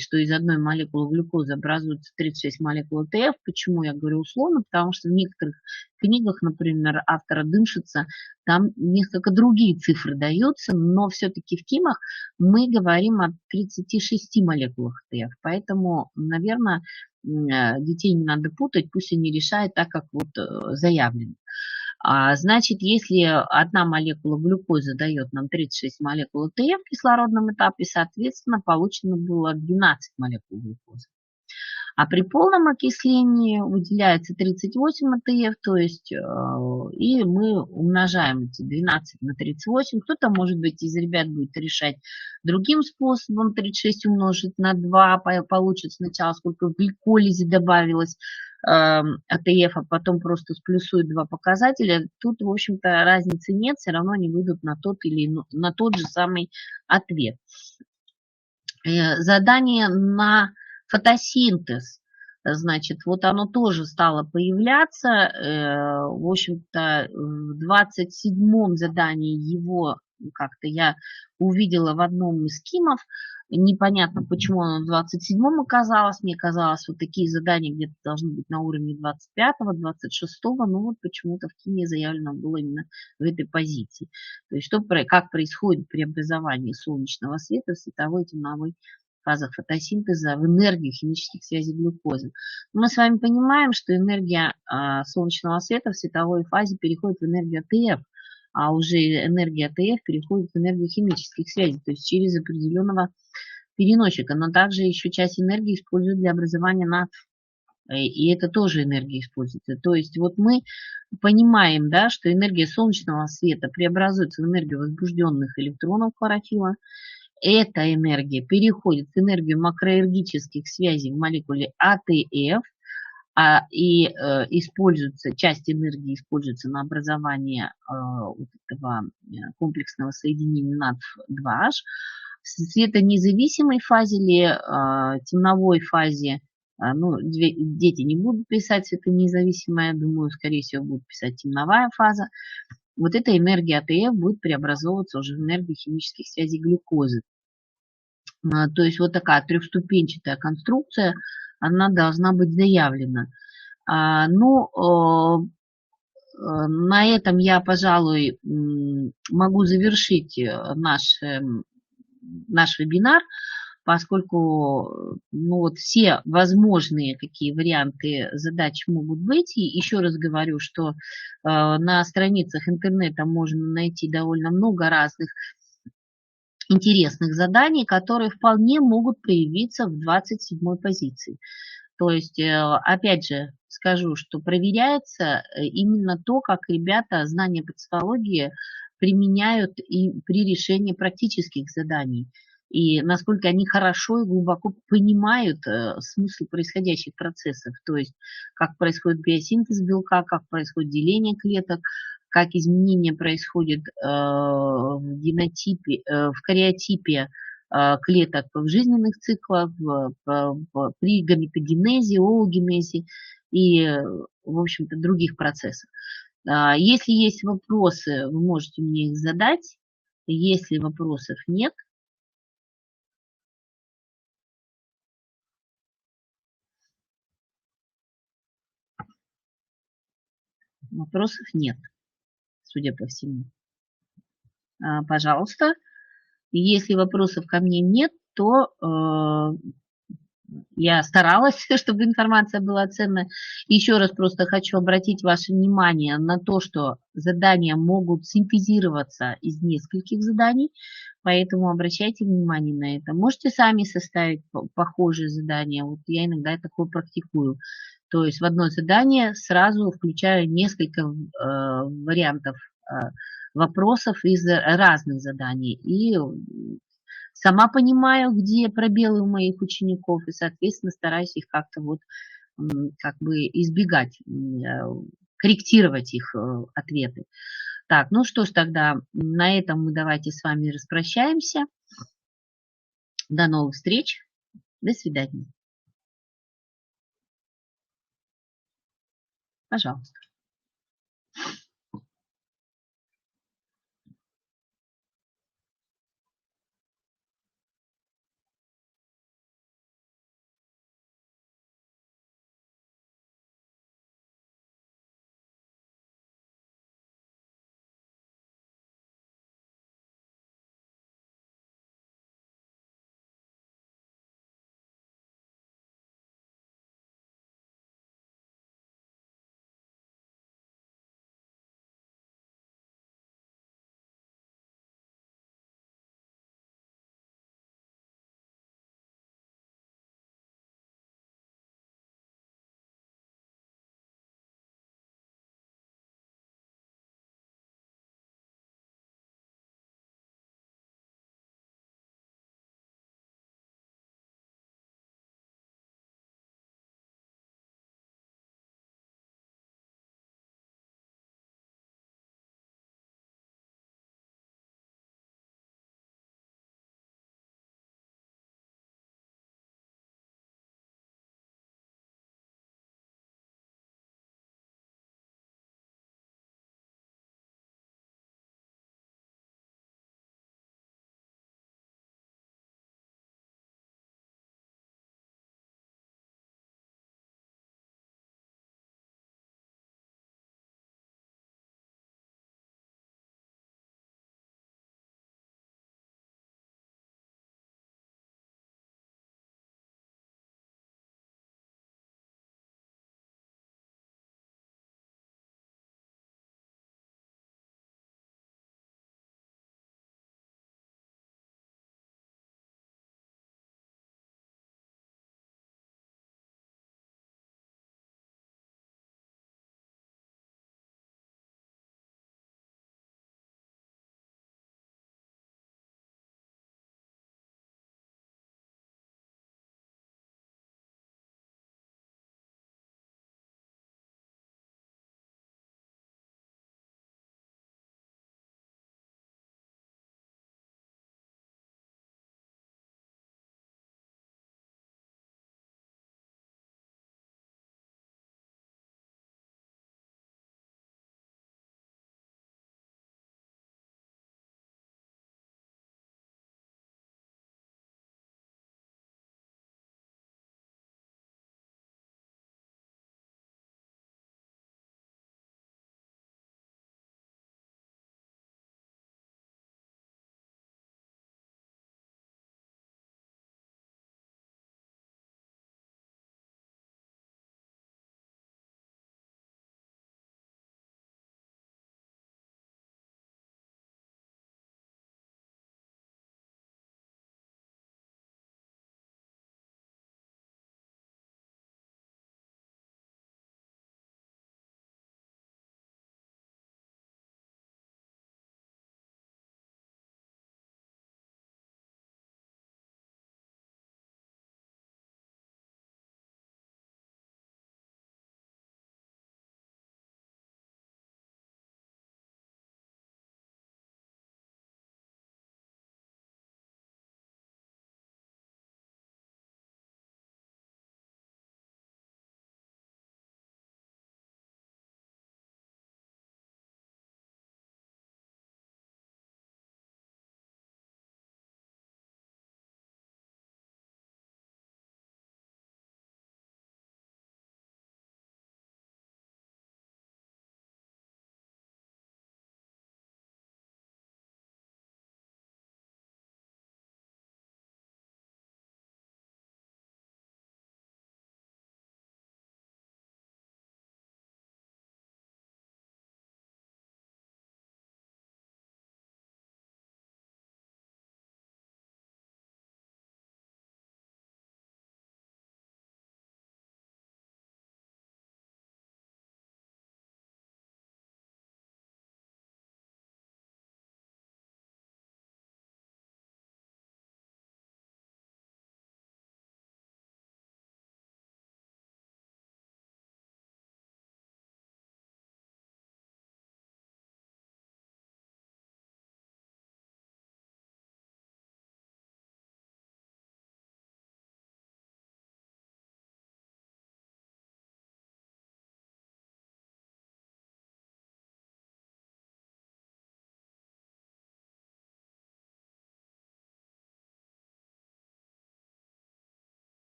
что из одной молекулы глюкозы образуется 36 молекул АТФ. Почему я говорю условно? Потому что в некоторых книгах, например, автора Дымшица, там несколько другие цифры даются, но все-таки в КИМах мы говорим о 36 молекулах АТФ. Поэтому, наверное, детей не надо путать, пусть они решают так, как вот заявлено. Значит, если одна молекула глюкозы дает нам 36 молекул АТФ в кислородном этапе, соответственно, получено было 12 молекул глюкозы. А при полном окислении выделяется 38 АТФ, то есть и мы умножаем эти 12 на 38. Кто-то, может быть, из ребят будет решать другим способом. 36 умножить на 2, получит сначала сколько в гликолизе добавилось АТФ, а потом просто сплюсует два показателя. Тут, в общем-то, разницы нет, все равно они выйдут на тот же самый ответ. Задание на фотосинтез. Значит, вот оно тоже стало появляться. В общем-то, в 27-м задании его как-то я увидела в одном из КИМов. Непонятно, почему оно в 27-м оказалось. Мне казалось, вот такие задания где-то должны быть на уровне 25-го, 26-го. Но вот почему-то в КИМе заявлено было именно в этой позиции. То есть, как происходит преобразование солнечного света в световой и темновой фазах фотосинтеза в энергию химических связей глюкозы. Мы с вами понимаем, что энергия солнечного света в световой фазе переходит в энергию АТФ, а уже энергия АТФ переходит в энергию химических связей, то есть через определенного переносчика. Но также еще часть энергии используют для образования натрия. И это тоже энергия используется. То есть вот мы понимаем, да, что энергия солнечного света преобразуется в энергию возбужденных электронов хлорофилла. Эта энергия переходит в энергию макроэнергетических связей в молекуле АТФ, используется, часть энергии используется на образование вот этого комплексного соединения НАДФ-2H. В светонезависимой фазе или темновой фазе, ну, дети не будут писать светонезависимая, думаю, скорее всего, будут писать темновая фаза. Вот эта энергия АТФ будет преобразовываться уже в энергию химических связей глюкозы. То есть вот такая трехступенчатая конструкция, она должна быть заявлена. Ну, на этом я, пожалуй, могу завершить наш вебинар, поскольку ну, вот все возможные какие варианты задач могут быть. И еще раз говорю, что на страницах интернета можно найти довольно много разных интересных заданий, которые вполне могут появиться в 27-й позиции. То есть, опять же, скажу, что проверяется именно то, как ребята знания по психологии применяют и при решении практических заданий. И насколько они хорошо и глубоко понимают смысл происходящих процессов. То есть, как происходит биосинтез белка, как происходит деление клеток, как изменения происходят в генотипе, в кариотипе клеток в жизненных циклах, при гаметогенезе, оогенезе и, в общем-то, других процессах. Если есть вопросы, вы можете мне их задать. Если вопросов нет, судя по всему. Пожалуйста. Если вопросов ко мне нет, то я старалась, чтобы информация была ценная. Еще раз просто хочу обратить ваше внимание на то, что задания могут синтезироваться из нескольких заданий, поэтому обращайте внимание на это. Можете сами составить похожие задания. Вот я иногда такое практикую. То есть в одно задание сразу включаю несколько вариантов вопросов из разных заданий. И сама понимаю, где пробелы у моих учеников, и, соответственно, стараюсь их как-то вот как бы избегать, корректировать их ответы. Так, ну что ж, тогда на этом мы давайте с вами распрощаемся. До новых встреч. До свидания. Пожалуйста.